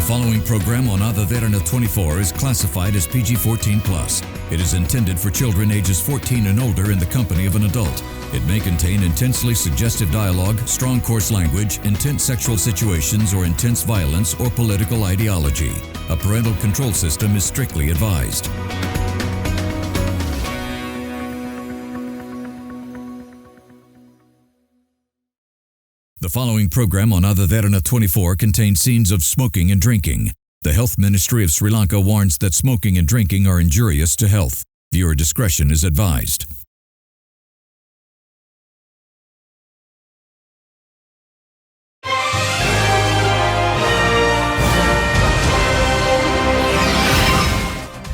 following program on Derana 24 is classified as PG-14+. It is intended for children ages 14 and older in the company of an adult. It may contain intensely suggestive dialogue, strong coarse language, intense sexual situations, or intense violence or political ideology. A parental control system is strictly advised. The following program on Derana 24 contains scenes of smoking and drinking. The Health Ministry of Sri Lanka warns that smoking and drinking are injurious to health. Viewer discretion is advised.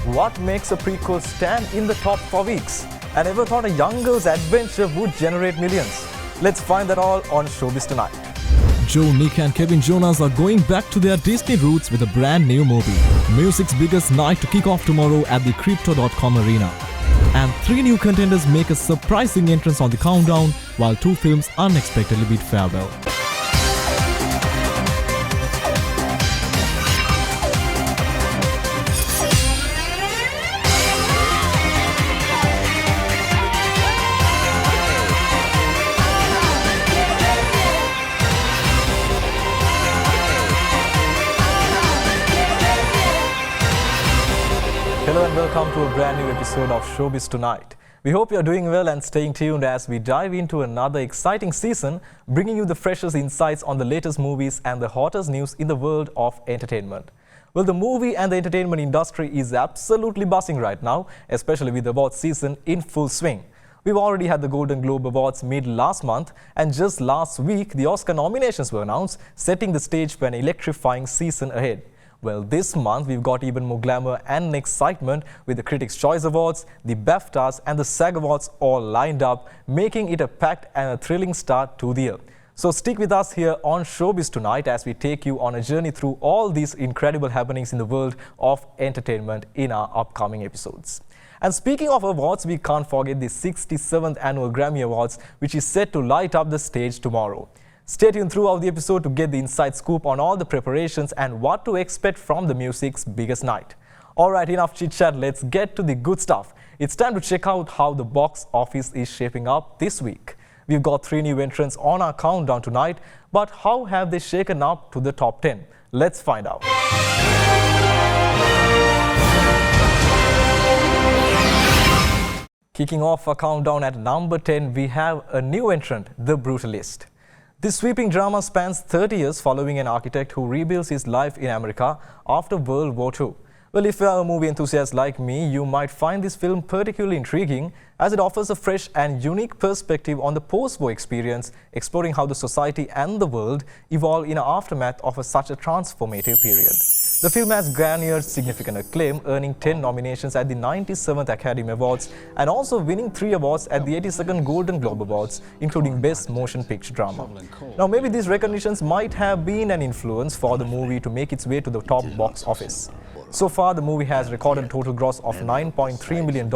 What makes a prequel stand in the top for weeks? I never thought a young girl's adventure would generate millions. Let's find that all on Showbiz Tonight. Joe, Nick and Kevin Jonas are going back to their Disney roots with a brand new movie. Music's biggest night to kick off tomorrow at the Crypto.com Arena. And 3 new contenders make a surprising entrance on the countdown, while 2 films unexpectedly bid farewell. Hello and welcome to a brand new episode of Showbiz Tonight. We hope you're doing well and staying tuned as we dive into another exciting season, bringing you the freshest insights on the latest movies and the hottest news in the world of entertainment. Well, the movie and the entertainment industry is absolutely buzzing right now, especially with the awards season in full swing. We've already had the Golden Globe Awards mid last month, and just last week the Oscar nominations were announced, setting the stage for an electrifying season ahead. Well, this month we've got even more glamour and excitement with the Critics' Choice Awards, the BAFTAs and the SAG Awards all lined up, making it a packed and a thrilling start to the year. So stick with us here on Showbiz Tonight as we take you on a journey through all these incredible happenings in the world of entertainment in our upcoming episodes. And speaking of awards, we can't forget the 67th Annual Grammy Awards, which is set to light up the stage tomorrow. Stay tuned throughout the episode to get the inside scoop on all the preparations and what to expect from the music's biggest night. Alright, enough chit-chat, let's get to the good stuff. It's time to check out how the box office is shaping up this week. We've got 3 new entrants on our countdown tonight, but how have they shaken up to the top 10? Let's find out. Kicking off our countdown at number 10, we have a new entrant, The Brutalist. This sweeping drama spans 30 years following an architect who rebuilds his life in America after World War II. Well, if you are a movie enthusiast like me, you might find this film particularly intriguing as it offers a fresh and unique perspective on the post-war experience, exploring how the society and the world evolve in the aftermath of such a transformative period. The film has garnered significant acclaim, earning 10 nominations at the 97th Academy Awards and also winning 3 awards at the 82nd Golden Globe Awards, including Best Motion Picture Drama. Now, maybe these recognitions might have been an influence for the movie to make its way to the top box office. So far, the movie has recorded a total gross of $9.3 million,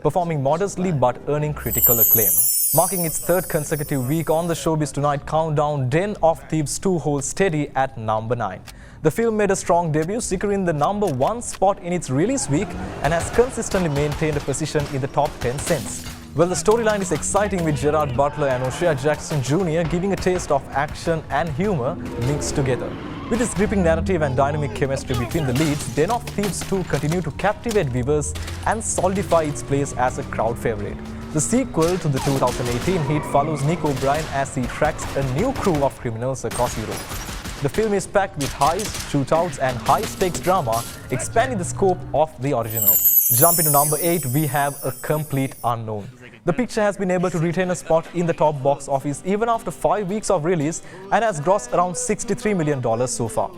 performing modestly but earning critical acclaim. Marking its 3rd consecutive week on the Showbiz Tonight countdown, Den of Thieves 2 holds steady at number 9. The film made a strong debut, securing the number 1 spot in its release week and has consistently maintained a position in the top 10 since. Well, the storyline is exciting with Gerard Butler and O'Shea Jackson Jr. giving a taste of action and humor mixed together. With its gripping narrative and dynamic chemistry between the leads, Den of Thieves 2 continue to captivate viewers and solidify its place as a crowd favorite. The sequel to the 2018 hit follows Nick O'Brien as he tracks a new crew of criminals across Europe. The film is packed with heists, shootouts and high-stakes drama, expanding the scope of the original. Jumping to number 8, we have A Complete Unknown. The picture has been able to retain a spot in the top box office even after 5 weeks of release and has grossed around $63 million so far.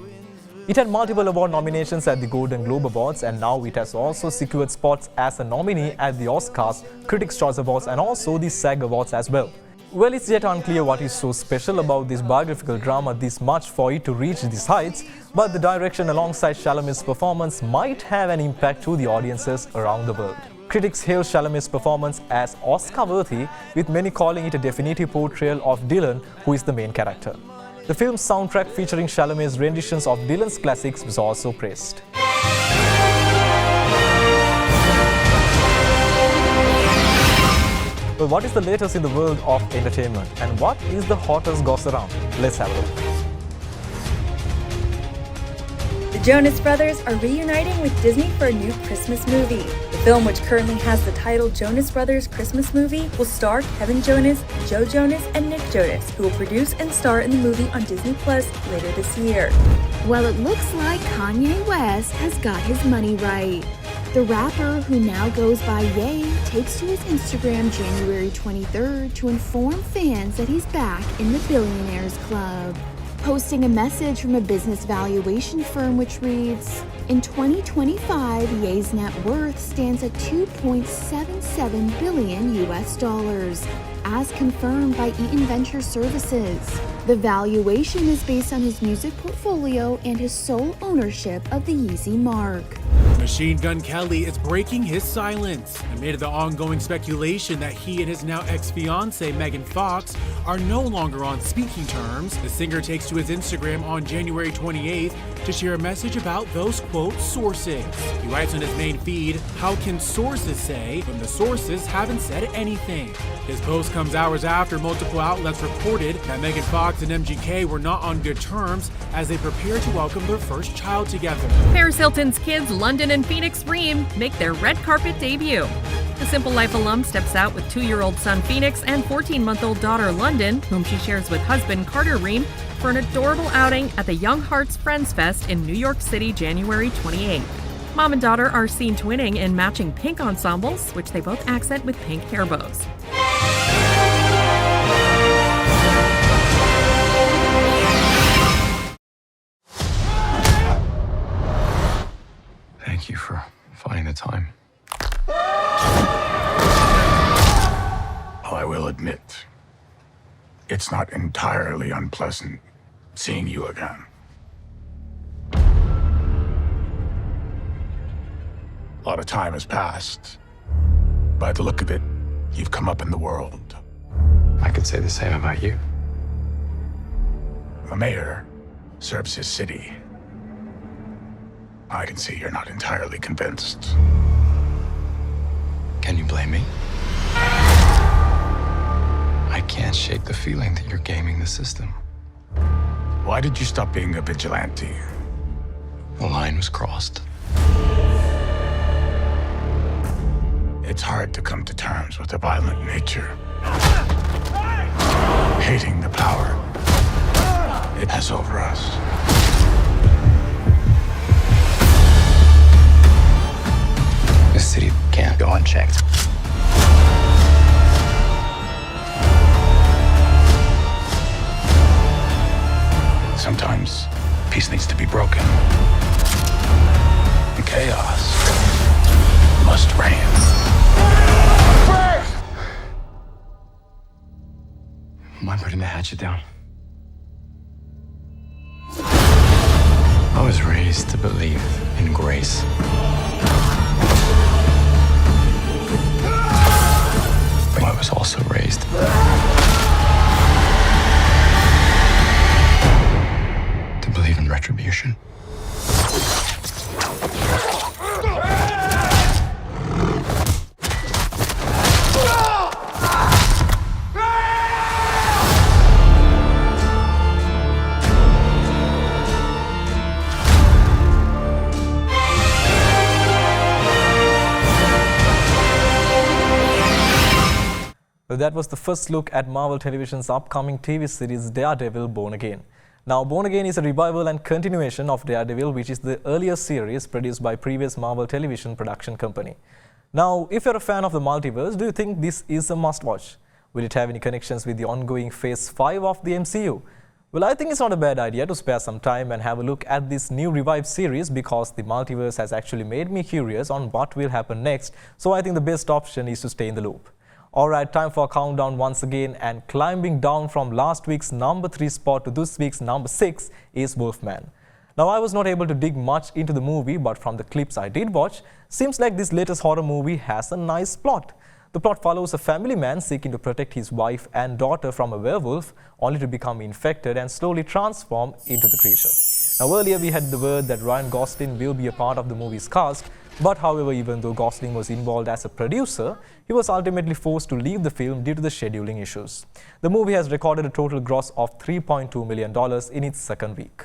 It had multiple award nominations at the Golden Globe Awards, and now it has also secured spots as a nominee at the Oscars, Critics' Choice Awards and also the SAG Awards as well. Well, it's yet unclear what is so special about this biographical drama this much for it to reach these heights, but the direction alongside Chalamet's performance might have an impact to the audiences around the world. Critics hail Chalamet's performance as Oscar-worthy, with many calling it a definitive portrayal of Dylan, who is the main character. The film's soundtrack featuring Chalamet's renditions of Dylan's classics was also praised. Well, what is the latest in the world of entertainment and what is the hottest goss around? Let's have a look. The Jonas Brothers are reuniting with Disney for a new Christmas movie. The film, which currently has the title Jonas Brothers Christmas Movie, will star Kevin Jonas, Joe Jonas, and Nick Jonas, who will produce and star in the movie on Disney Plus later this year. Well, it looks like Kanye West has got his money right. The rapper, who now goes by Ye, takes to his Instagram January 23rd to inform fans that he's back in the Billionaires Club, posting a message from a business valuation firm which reads, "In 2025, Ye's net worth stands at $2.77 billion US, as confirmed by Eaton Venture Services. The valuation is based on his music portfolio and his sole ownership of the Yeezy mark." Machine Gun Kelly is breaking his silence amid the ongoing speculation that he and his now ex-fiancée Megan Fox are no longer on speaking terms. The singer takes to his Instagram on January 28th to share a message about those, quote, sources. He writes on his main feed, "How can sources say when the sources haven't said anything?" His post comes hours after multiple outlets reported that Megan Fox and MGK were not on good terms as they prepare to welcome their first child together. Paris Hilton's kids, London and Phoenix Reem, make their red carpet debut. The Simple Life alum steps out with 2-year-old son Phoenix and 14-month-old daughter London, whom she shares with husband Carter Reem, for an adorable outing at the Young Hearts Friends Fest in New York City, January 28th. Mom and daughter are seen twinning in matching pink ensembles, which they both accent with pink hair bows. Thank you for finding the time. I will admit, it's not entirely unpleasant seeing you again. A lot of time has passed. By the look of it, you've come up in the world. I could say the same about you. The mayor serves his city. I can see you're not entirely convinced. Can you blame me? I can't shake the feeling that you're gaming the system. Why did you stop being a vigilante? The line was crossed. It's hard to come to terms with a violent nature. Hating the power it has over us. This city can't go unchecked. Sometimes peace needs to be broken. And chaos must reign. Mind putting the hatchet down? I was raised to believe in grace. But I was also raised to believe in retribution. Well, that was the first look at Marvel Television's upcoming TV series Daredevil Born Again. Now, Born Again is a revival and continuation of Daredevil, which is the earlier series produced by previous Marvel Television production company. Now, if you're a fan of the multiverse, do you think this is a must-watch? Will it have any connections with the ongoing Phase 5 of the MCU? Well, I think it's not a bad idea to spare some time and have a look at this new revived series because the multiverse has actually made me curious on what will happen next, so I think the best option is to stay in the loop. Alright, time for a countdown once again, and climbing down from last week's number 3 spot to this week's number 6 is Wolfman. Now, I was not able to dig much into the movie, but from the clips I did watch, seems like this latest horror movie has a nice plot. The plot follows a family man seeking to protect his wife and daughter from a werewolf, only to become infected and slowly transform into the creature. Now, earlier we had the word that Ryan Gosling will be a part of the movie's cast, but however, even though Gosling was involved as a producer, he was ultimately forced to leave the film due to the scheduling issues. The movie has recorded a total gross of $3.2 million in its second week.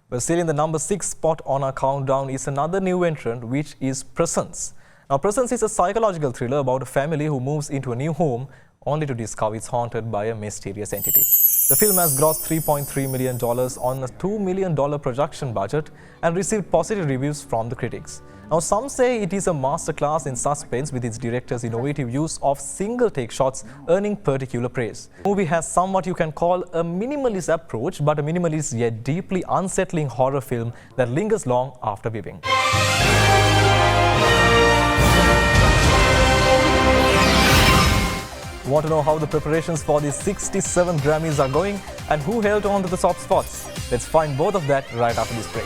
Well, still in the number 6 spot on our countdown is another new entrant, which is Presence. Now, Presence is a psychological thriller about a family who moves into a new home only to discover it's haunted by a mysterious entity. The film has grossed $3.3 million on a $2 million production budget and received positive reviews from the critics. Now, some say it is a masterclass in suspense with its director's innovative use of single-take shots earning particular praise. The movie has somewhat you can call a minimalist approach, but a minimalist yet deeply unsettling horror film that lingers long after viewing. Want to know how the preparations for the 67 Grammys are going and who held on to the top spots? Let's find both of that right after this break.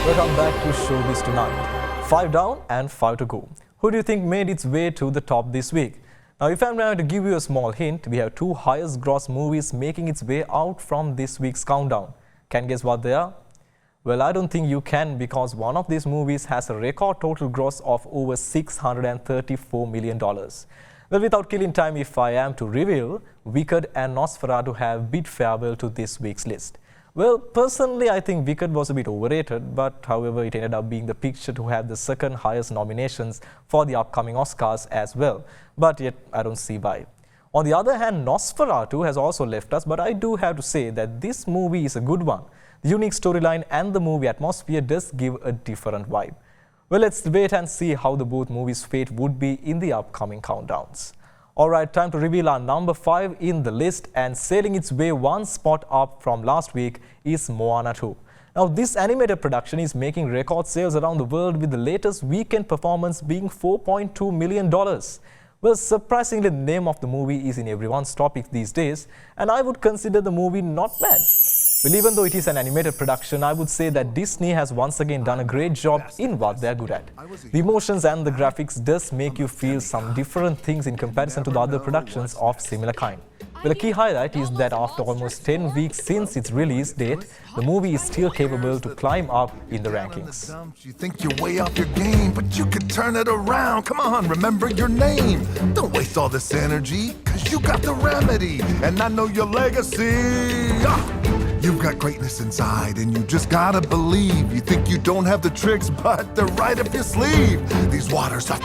Welcome back to Showbiz Tonight. 5 down and 5 to go. Who do you think made its way to the top this week? Now, if I'm going to give you a small hint, we have 2 highest gross movies making its way out from this week's countdown. Can you guess what they are? Well, I don't think you can, because one of these movies has a record total gross of over $634 million. Well, without killing time, if I am to reveal, Wicked and Nosferatu have bid farewell to this week's list. Well, personally, I think Wicked was a bit overrated, but however, it ended up being the picture to have the second highest nominations for the upcoming Oscars as well. But yet, I don't see why. On the other hand, Nosferatu has also left us, but I do have to say that this movie is a good one. The unique storyline and the movie atmosphere does give a different vibe. Well, let's wait and see how the both movies' fate would be in the upcoming countdowns. Alright, time to reveal our number 5 in the list, and sailing its way 1 spot up from last week is Moana 2. Now, this animated production is making record sales around the world, with the latest weekend performance being $4.2 million. Well, surprisingly, the name of the movie is in everyone's topic these days, and I would consider the movie not bad. Well, even though it is an animated production, I would say that Disney has once again done a great job in what they're good at. The emotions and the graphics does make you feel some different things in comparison to the other productions of similar kind. Well, a key highlight is that after almost 10 weeks since its release date, the movie is still capable to climb up in the rankings. You think you're way off your game, but you can turn it around. Come on, remember your name. Don't waste all this energy, cause you got the remedy, and I know your legacy. You've got greatness inside, and you just gotta believe. You think you don't have the tricks, but they're right up your sleeve. These waters are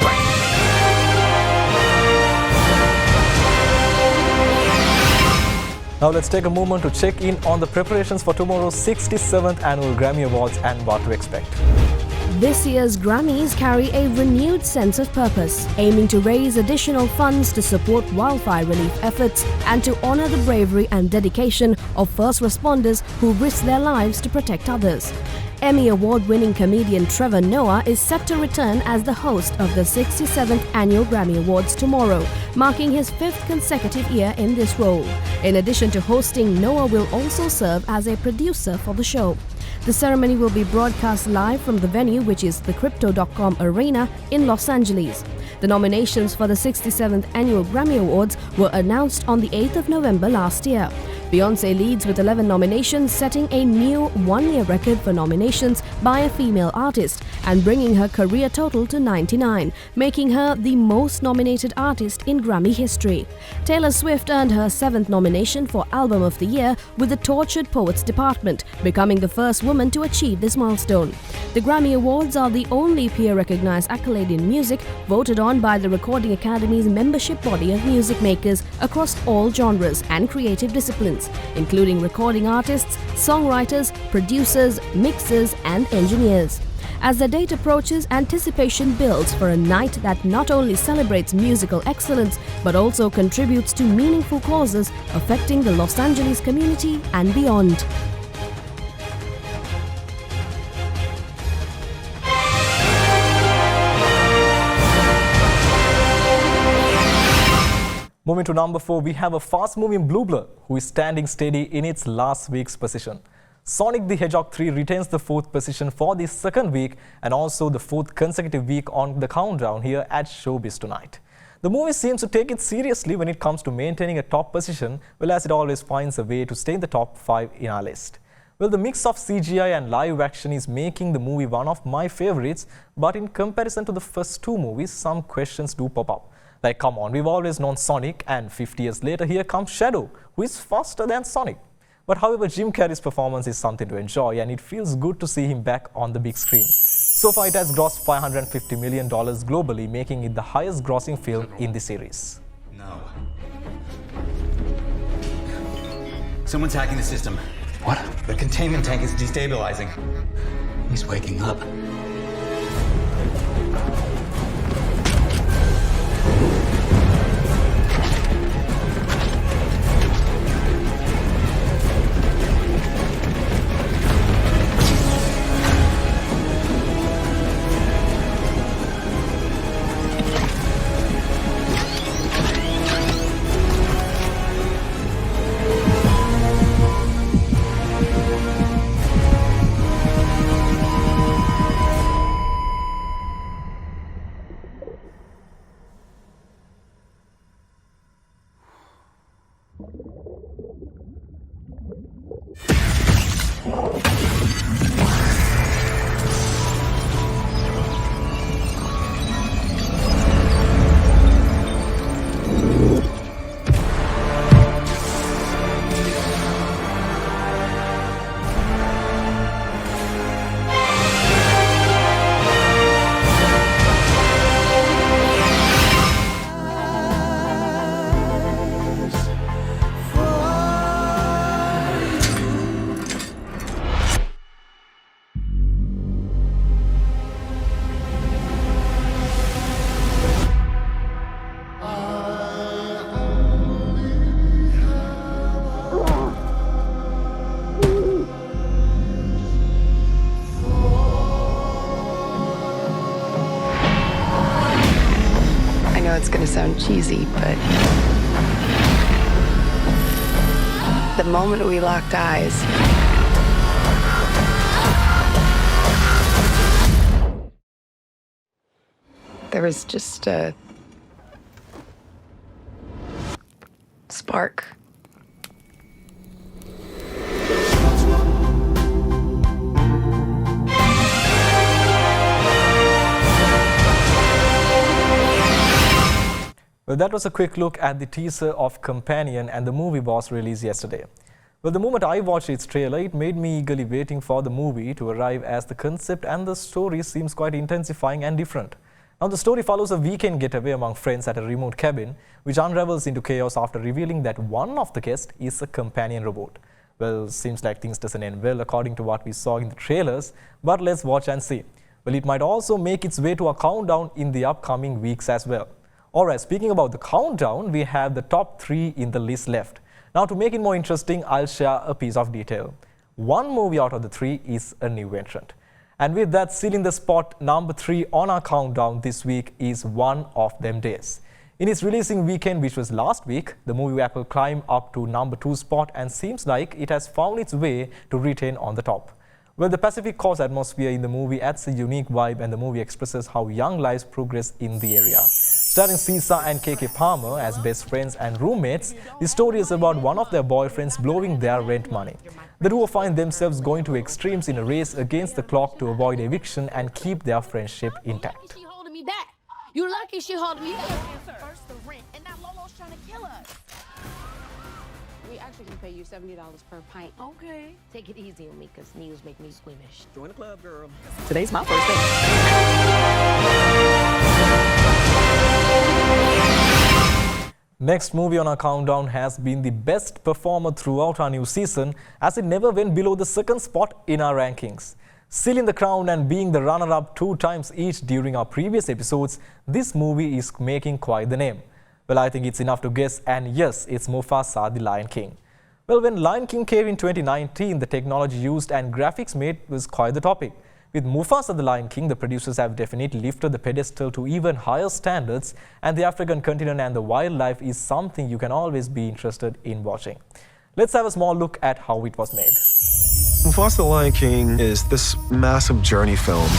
Now let's take a moment to check in on the preparations for tomorrow's 67th Annual Grammy Awards and what to expect. This year's Grammys carry a renewed sense of purpose, aiming to raise additional funds to support wildfire relief efforts and to honor the bravery and dedication of first responders who risk their lives to protect others. Emmy Award-winning comedian Trevor Noah is set to return as the host of the 67th Annual Grammy Awards tomorrow, marking his 5th consecutive year in this role. In addition to hosting, Noah will also serve as a producer for the show. The ceremony will be broadcast live from the venue, which is the Crypto.com Arena in Los Angeles. The nominations for the 67th Annual Grammy Awards were announced on the 8th of November last year. Beyoncé leads with 11 nominations, setting a new one-year record for nominations by a female artist and bringing her career total to 99, making her the most nominated artist in Grammy history. Taylor Swift earned her 7th nomination for Album of the Year with the Tortured Poets Department, becoming the first woman to achieve this milestone. The Grammy Awards are the only peer-recognized accolade in music voted on by the Recording Academy's membership body of music makers across all genres and creative disciplines, including recording artists, songwriters, producers, mixers, and engineers. As the date approaches, anticipation builds for a night that not only celebrates musical excellence but also contributes to meaningful causes affecting the Los Angeles community and beyond. Moving to number 4, we have a fast-moving blue blur who is standing steady in its last week's position. Sonic the Hedgehog 3 retains the 4th position for the 2nd week and also the 4th consecutive week on the countdown here at Showbiz Tonight. The movie seems to take it seriously when it comes to maintaining a top position, well, as it always finds a way to stay in the top 5 in our list. Well, the mix of CGI and live action is making the movie one of my favorites, but in comparison to the first 2 movies, some questions do pop up. Like, come on, we've always known Sonic, and 50 years later, here comes Shadow, who is faster than Sonic. But however, Jim Carrey's performance is something to enjoy, and it feels good to see him back on the big screen. So far, it has grossed $550 million globally, making it the highest grossing film in the series. No. Someone's hacking the system. What? The containment tank is destabilizing. He's waking up. It's gonna sound cheesy, but the moment we locked eyes, there was just a spark. Well, that was a quick look at the teaser of Companion, and the movie was released yesterday. Well, the moment I watched its trailer, it made me eagerly waiting for the movie to arrive, as the concept and the story seems quite intensifying and different. Now, the story follows a weekend getaway among friends at a remote cabin, which unravels into chaos after revealing that one of the guests is a companion robot. Well, seems like things doesn't end well according to what we saw in the trailers, but let's watch and see. Well, it might also make its way to a countdown in the upcoming weeks as well. Alright, speaking about the countdown, we have the top 3 in the list left. Now, to make it more interesting, I'll share a piece of detail. One movie out of the 3 is a new entrant. And with that, sealing the spot number 3 on our countdown this week is One of Them Days. In its releasing weekend, which was last week, the movie Apple climbed up to number 2 spot and seems like it has found its way to retain on the top. Well, the Pacific Coast atmosphere in the movie adds a unique vibe, and the movie expresses how young lives progress in the area. Starring Caesar and KK Palmer as best friends and roommates, the story is about one of their boyfriends blowing their rent money. The duo find themselves going to extremes in a race against the clock to avoid eviction and keep their friendship intact. She holding me back. You lucky she holding me back. First the rent, and now Lolo's trying to kill us. We actually can pay you $70 per pint. Okay. Take it easy on me, because news make me squeamish. Join the club, girl. Today's my first day. Next movie on our countdown has been the best performer throughout our new season, as it never went below the second spot in our rankings. Sealing the crown and being the runner-up 2 times each during our previous episodes, this movie is making quite the name. Well, I think it's enough to guess, and yes, it's Mufasa the Lion King. Well, when Lion King came in 2019, the technology used and graphics made was quite the topic. With Mufasa the Lion King, the producers have definitely lifted the pedestal to even higher standards, and the African continent and the wildlife is something you can always be interested in watching. Let's have a small look at how it was made. Mufasa the Lion King is this massive journey film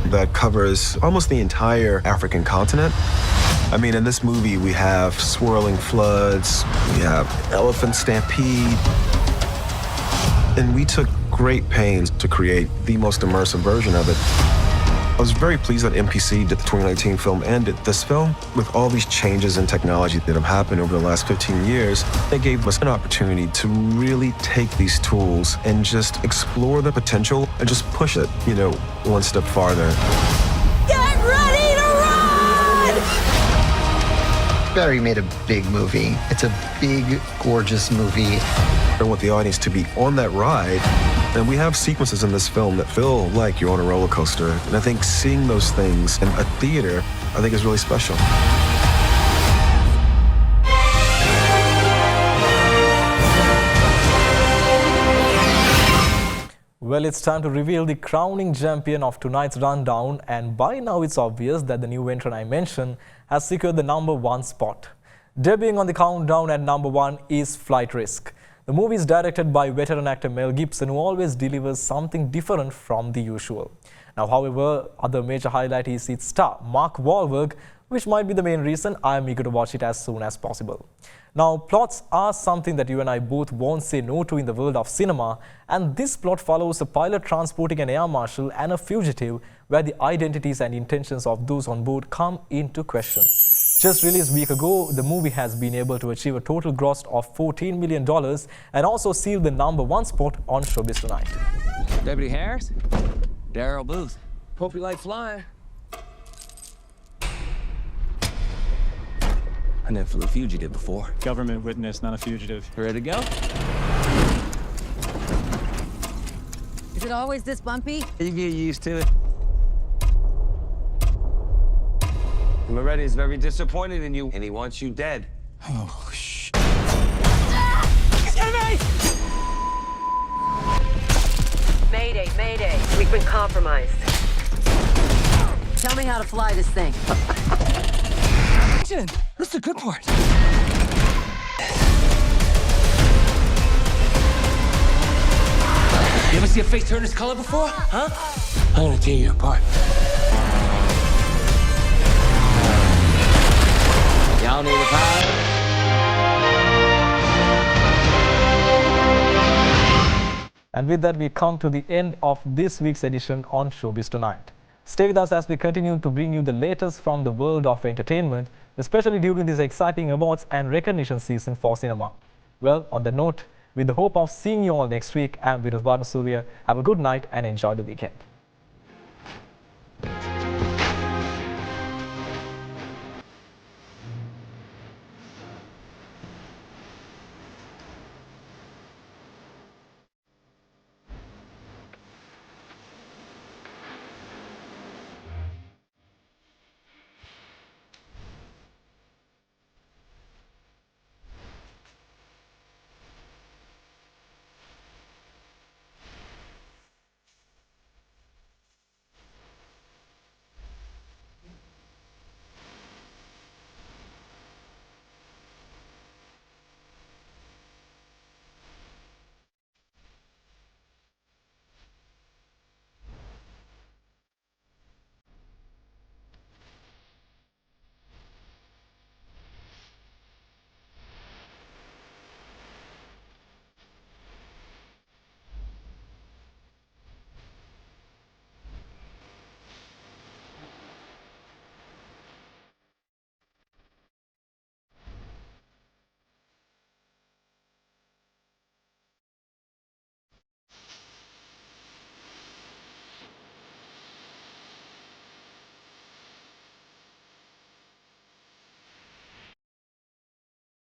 that covers almost the entire African continent. I mean, in this movie, we have swirling floods, we have elephant stampede, and we took great pains to create the most immersive version of it. I was very pleased that MPC did the 2019 film and did this film. With all these changes in technology that have happened over the last 15 years, they gave us an opportunity to really take these tools and just explore the potential and just push it, one step farther. Get ready to run! Barry made a big movie. It's a big, gorgeous movie. I want the audience to be on that ride. And we have sequences in this film that feel like you're on a roller coaster. And I think seeing those things in a theater, I think is really special. Well, it's time to reveal the crowning champion of tonight's rundown, and by now it's obvious that the new entrant I mentioned has secured the #1 spot. Debuting on the countdown at #1 is Flight Risk. The movie is directed by veteran actor Mel Gibson, who always delivers something different from the usual. Now, however, other major highlight is its star, Mark Wahlberg, which might be the main reason I am eager to watch it as soon as possible. Now, plots are something that you and I both won't say no to in the world of cinema, and this plot follows a pilot transporting an air marshal and a fugitive, where the identities and intentions of those on board come into question. Just released a week ago, the movie has been able to achieve a total gross of $14 million and also sealed the #1 spot on Showbiz Tonight. Deputy Harris? Daryl Booth. Hope you like flying. I never flew a fugitive before. Government witness, not a fugitive. Ready to go? Is it always this bumpy? You get used to it. Moretti is very disappointed in you, and he wants you dead. Oh, shh. Mayday, mayday. We've been compromised. Tell me how to fly this thing. Jen, that's the good part. You ever see a face turn this color before? Huh? I'm gonna tear you apart. Y'all need a pilot? And with that, we come to the end of this week's edition on Showbiz Tonight. Stay with us as we continue to bring you the latest from the world of entertainment, especially during this exciting awards and recognition season for cinema. Well, on that note, with the hope of seeing you all next week, I'm Virus Surya. Have a good night and enjoy the weekend.